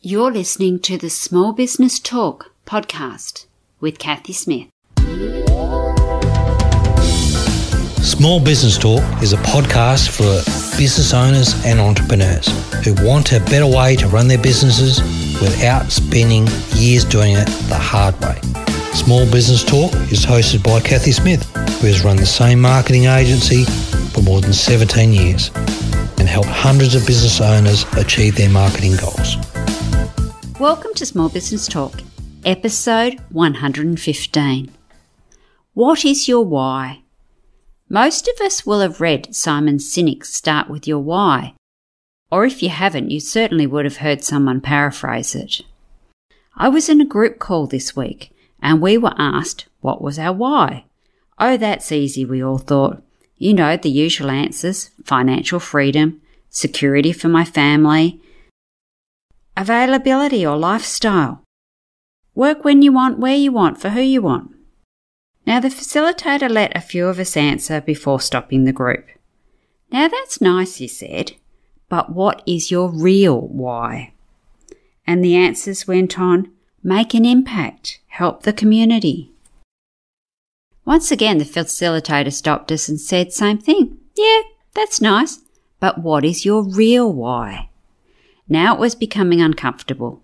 You're listening to the Small Business Talk podcast with Cathy Smith. Small Business Talk is a podcast for business owners and entrepreneurs who want a better way to run their businesses without spending years doing it the hard way. Small Business Talk is hosted by Cathy Smith, who has run the same marketing agency for more than 17 years and helped hundreds of business owners achieve their marketing goals. Welcome to Small Business Talk, episode 115. What is your why? Most of us will have read Simon Sinek's Start With Your Why, or if you haven't, you certainly would have heard someone paraphrase it. I was in a group call this week, and we were asked what was our why. Oh, that's easy, we all thought. You know, the usual answers: financial freedom, security for my family, availability or lifestyle, work when you want, where you want, for who you want. Now, the facilitator let a few of us answer before stopping the group. Now, that's nice, he said, but what is your real why? And the answers went on: make an impact, help the community. Once again, the facilitator stopped us and said, same thing. Yeah, that's nice, but what is your real why? Now it was becoming uncomfortable.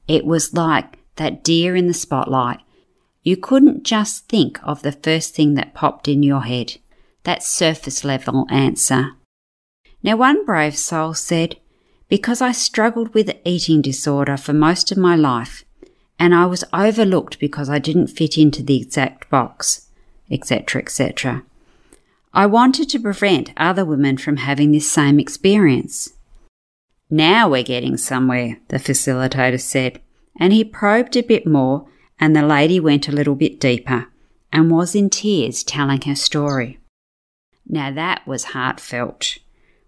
It was like that deer in the spotlight. You couldn't just think of the first thing that popped in your head, that surface level answer. Now one brave soul said, because I struggled with an eating disorder for most of my life, and I was overlooked because I didn't fit into the exact box, etc., etc. I wanted to prevent other women from having this same experience. Now we're getting somewhere, the facilitator said, and he probed a bit more, and the lady went a little bit deeper and was in tears telling her story. Now that was heartfelt.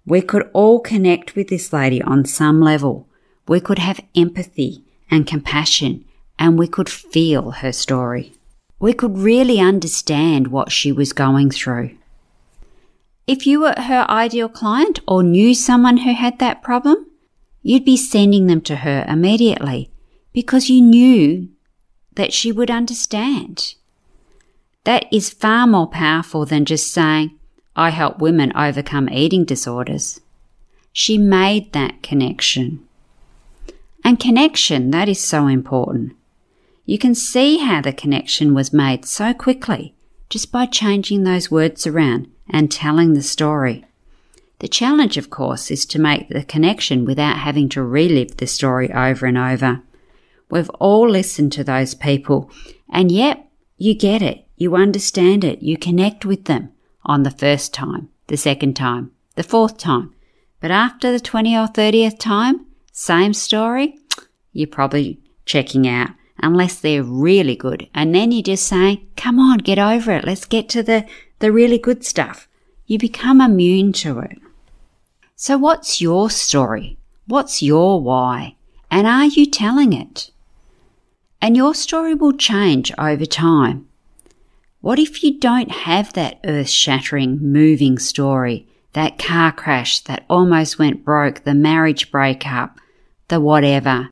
We could all connect with this lady on some level. We could have empathy and compassion, and we could feel her story. We could really understand what she was going through. If you were her ideal client or knew someone who had that problem, you'd be sending them to her immediately because you knew that she would understand. That is far more powerful than just saying, I help women overcome eating disorders. She made that connection. And connection, that is so important. You can see how the connection was made so quickly just by changing those words around and telling the story. The challenge, of course, is to make the connection without having to relive the story over and over. We've all listened to those people, and yep, you get it, you understand it, you connect with them on the first time, the second time, the fourth time. But after the 20th or 30th time, same story, you're probably checking out, unless they're really good. And then you're just saying, come on, get over it, let's get to the really good stuff. You become immune to it. So what's your story? What's your why? And are you telling it? And your story will change over time. What if you don't have that earth-shattering, moving story, that car crash that almost went broke, the marriage breakup, the whatever?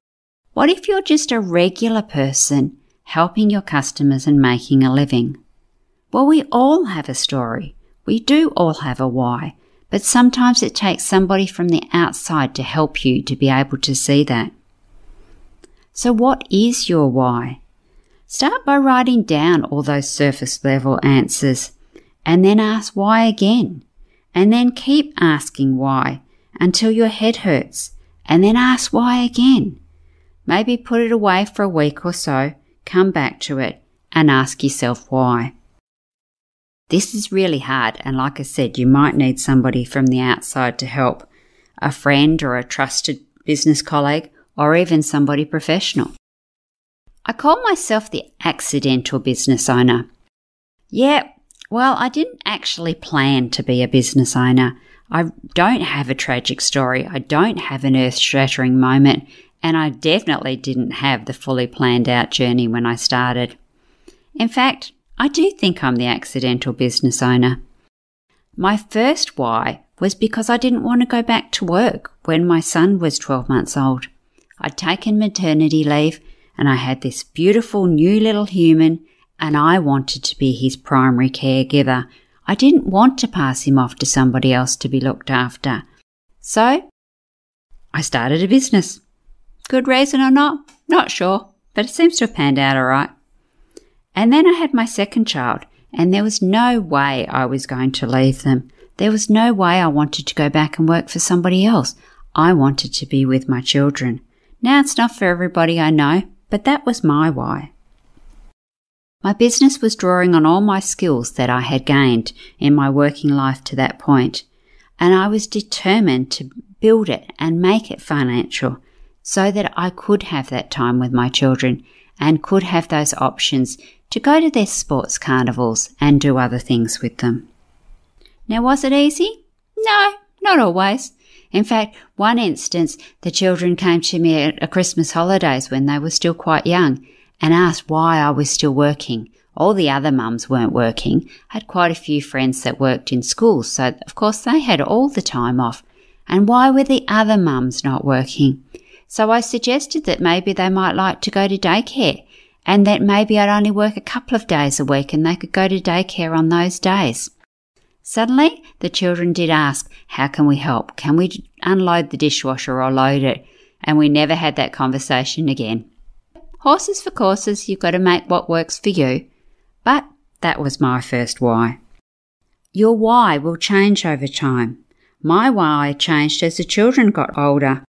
What if you're just a regular person helping your customers and making a living? Well, we all have a story. We do all have a why. But sometimes it takes somebody from the outside to help you to be able to see that. So what is your why? Start by writing down all those surface level answers and then ask why again. And then keep asking why until your head hurts, and then ask why again. Maybe put it away for a week or so, come back to it and ask yourself why. This is really hard, and like I said, you might need somebody from the outside to help, a friend or a trusted business colleague, or even somebody professional. I call myself the accidental business owner. Yeah, well, I didn't actually plan to be a business owner. I don't have a tragic story. I don't have an earth-shattering moment, and I definitely didn't have the fully planned out journey when I started. In fact, I do think I'm the accidental business owner. My first why was because I didn't want to go back to work when my son was 12 months old. I'd taken maternity leave and I had this beautiful new little human and I wanted to be his primary caregiver. I didn't want to pass him off to somebody else to be looked after. So I started a business. Good reason or not? Not sure, but it seems to have panned out all right. And then I had my second child, and there was no way I was going to leave them. There was no way I wanted to go back and work for somebody else. I wanted to be with my children. Now it's not for everybody, I know, but that was my why. My business was drawing on all my skills that I had gained in my working life to that point, and I was determined to build it and make it financial so that I could have that time with my children and could have those options to go to their sports carnivals and do other things with them. Now, was it easy? No, not always. In fact, one instance, the children came to me at Christmas holidays when they were still quite young and asked why I was still working. All the other mums weren't working. I had quite a few friends that worked in schools, so of course they had all the time off. And why were the other mums not working? So I suggested that maybe they might like to go to daycare and that maybe I'd only work a couple of days a week and they could go to daycare on those days. Suddenly, the children did ask, how can we help? Can we unload the dishwasher or load it? And we never had that conversation again. Horses for courses, you've got to make what works for you. But that was my first why. Your why will change over time. My why changed as the children got older.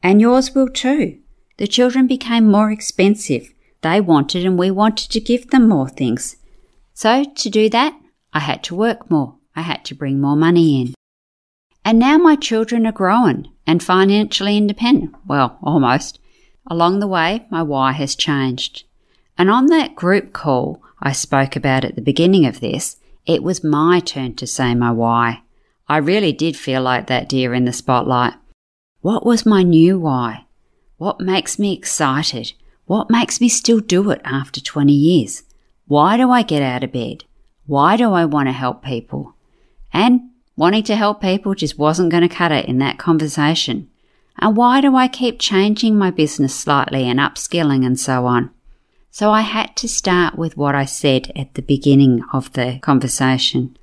And yours will too. The children became more expensive. They wanted and we wanted to give them more things. So to do that, I had to work more. I had to bring more money in. And now my children are grown and financially independent. Well, almost. Along the way, my why has changed. And on that group call I spoke about at the beginning of this, it was my turn to say my why. I really did feel like that deer in the spotlight. What was my new why? What makes me excited? What makes me still do it after 20 years? Why do I get out of bed? Why do I want to help people? And wanting to help people just wasn't going to cut it in that conversation. And why do I keep changing my business slightly and upskilling and so on? So I had to start with what I said at the beginning of the conversation.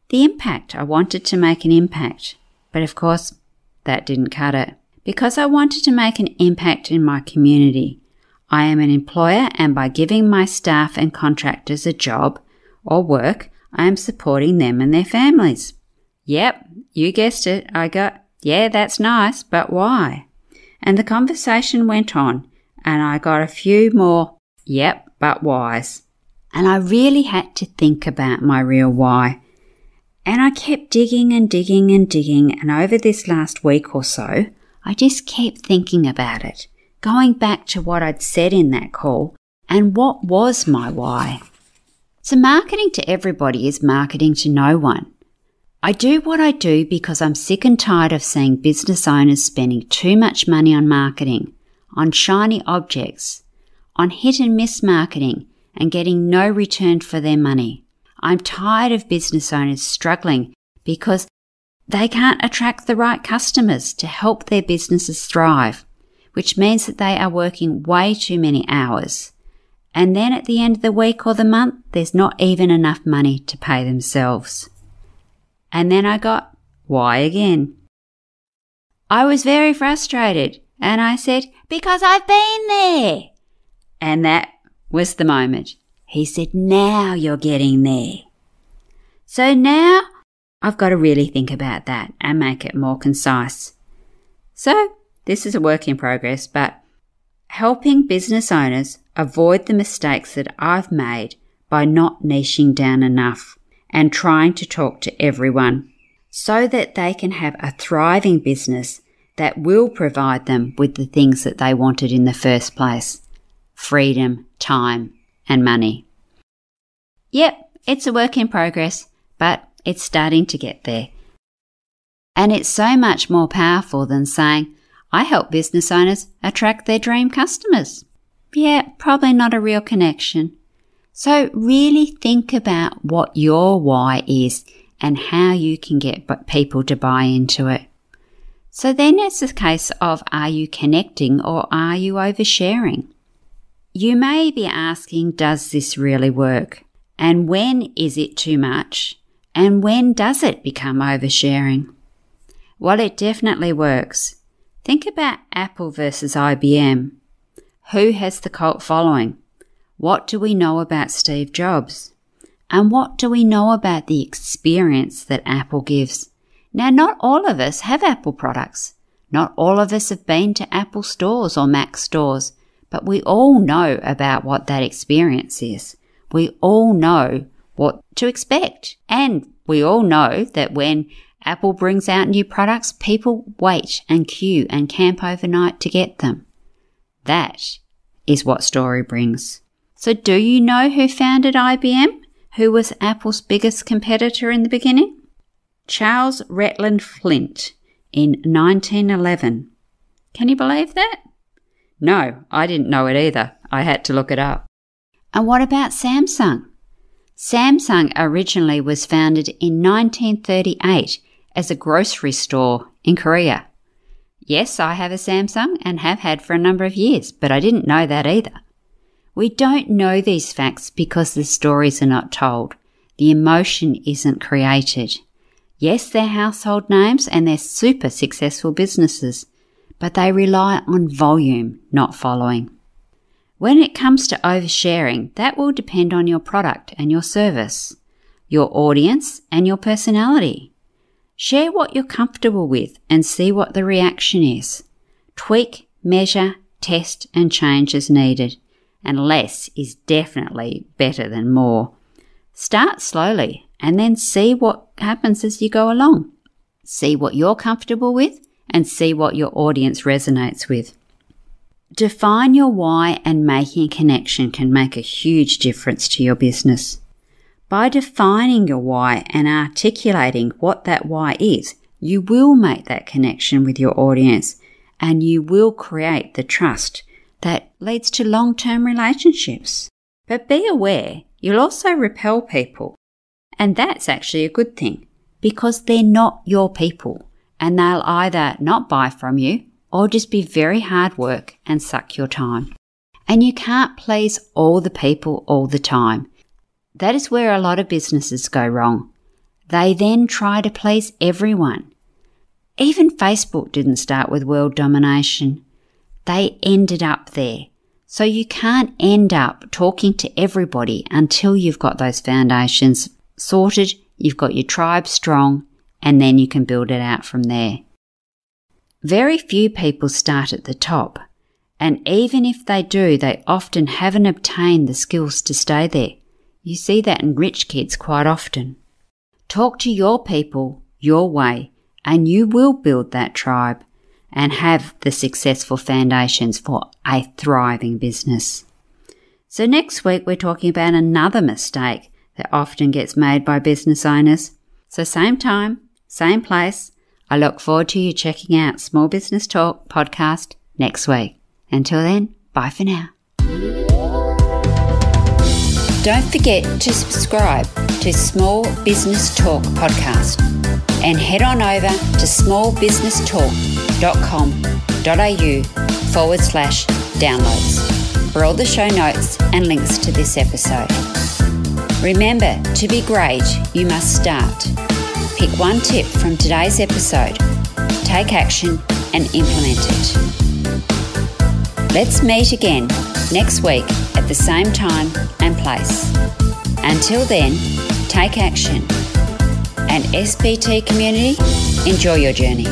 The impact. I wanted to make an impact. But of course, that didn't cut it. Because I wanted to make an impact in my community. I am an employer, and by giving my staff and contractors a job or work, I am supporting them and their families. Yep, you guessed it. I got, yeah, that's nice, but why? And the conversation went on, and I got a few more, yep, but whys. And I really had to think about my real why. And I kept digging and digging and digging, and over this last week or so, I just kept thinking about it, going back to what I'd said in that call and what was my why. So marketing to everybody is marketing to no one. I do what I do because I'm sick and tired of seeing business owners spending too much money on marketing, on shiny objects, on hit and miss marketing and getting no return for their money. I'm tired of business owners struggling because they can't attract the right customers to help their businesses thrive, which means that they are working way too many hours. And then at the end of the week or the month, there's not even enough money to pay themselves. And then I got, why again? I was very frustrated and I said, because I've been there. And that was the moment. He said, now you're getting there. So now I've got to really think about that and make it more concise. So this is a work in progress, but helping business owners avoid the mistakes that I've made by not niching down enough and trying to talk to everyone so that they can have a thriving business that will provide them with the things that they wanted in the first place: freedom, time, and money. Yep, it's a work in progress, but it's starting to get there. And it's so much more powerful than saying, I help business owners attract their dream customers. Yeah, probably not a real connection. So really think about what your why is and how you can get people to buy into it. So then it's a case of, are you connecting or are you oversharing? You may be asking, does this really work? And when is it too much? And when does it become oversharing? Well, it definitely works. Think about Apple versus IBM. Who has the cult following? What do we know about Steve Jobs? And what do we know about the experience that Apple gives? Now, not all of us have Apple products. Not all of us have been to Apple stores or Mac stores, but we all know about what that experience is. We all know what to expect. And we all know that when Apple brings out new products, people wait and queue and camp overnight to get them. That is what story brings. So do you know who founded IBM? Who was Apple's biggest competitor in the beginning? Charles Retland Flint in 1911. Can you believe that? No, I didn't know it either. I had to look it up. And what about Samsung? Samsung originally was founded in 1938 as a grocery store in Korea. Yes, I have a Samsung and have had for a number of years, but I didn't know that either. We don't know these facts because the stories are not told. The emotion isn't created. Yes, they're household names and they're super successful businesses, but they rely on volume, not following. When it comes to oversharing, that will depend on your product and your service, your audience and your personality. Share what you're comfortable with and see what the reaction is. Tweak, measure, test and change as needed, and less is definitely better than more. Start slowly and then see what happens as you go along. See what you're comfortable with and see what your audience resonates with. Define your why, and making a connection can make a huge difference to your business. By defining your why and articulating what that why is, you will make that connection with your audience and you will create the trust that leads to long-term relationships. But be aware, you'll also repel people. And that's actually a good thing because they're not your people and they'll either not buy from you or just be very hard work and suck your time. And you can't please all the people all the time. That is where a lot of businesses go wrong. They then try to please everyone. Even Facebook didn't start with world domination. They ended up there. So you can't end up talking to everybody until you've got those foundations sorted, you've got your tribe strong, and then you can build it out from there. Very few people start at the top, and even if they do, they often haven't obtained the skills to stay there. You see that in rich kids quite often. Talk to your people your way, and you will build that tribe and have the successful foundations for a thriving business. So next week we're talking about another mistake that often gets made by business owners. So same time, same place. I look forward to you checking out Small Business Talk podcast next week. Until then, bye for now. Don't forget to subscribe to Small Business Talk podcast and head on over to smallbusinestalk.com.au/downloads for all the show notes and links to this episode. Remember, to be great, you must start. Pick one tip from today's episode, take action and implement it. Let's meet again next week at the same time and place. Until then, take action. And SBT community, enjoy your journey.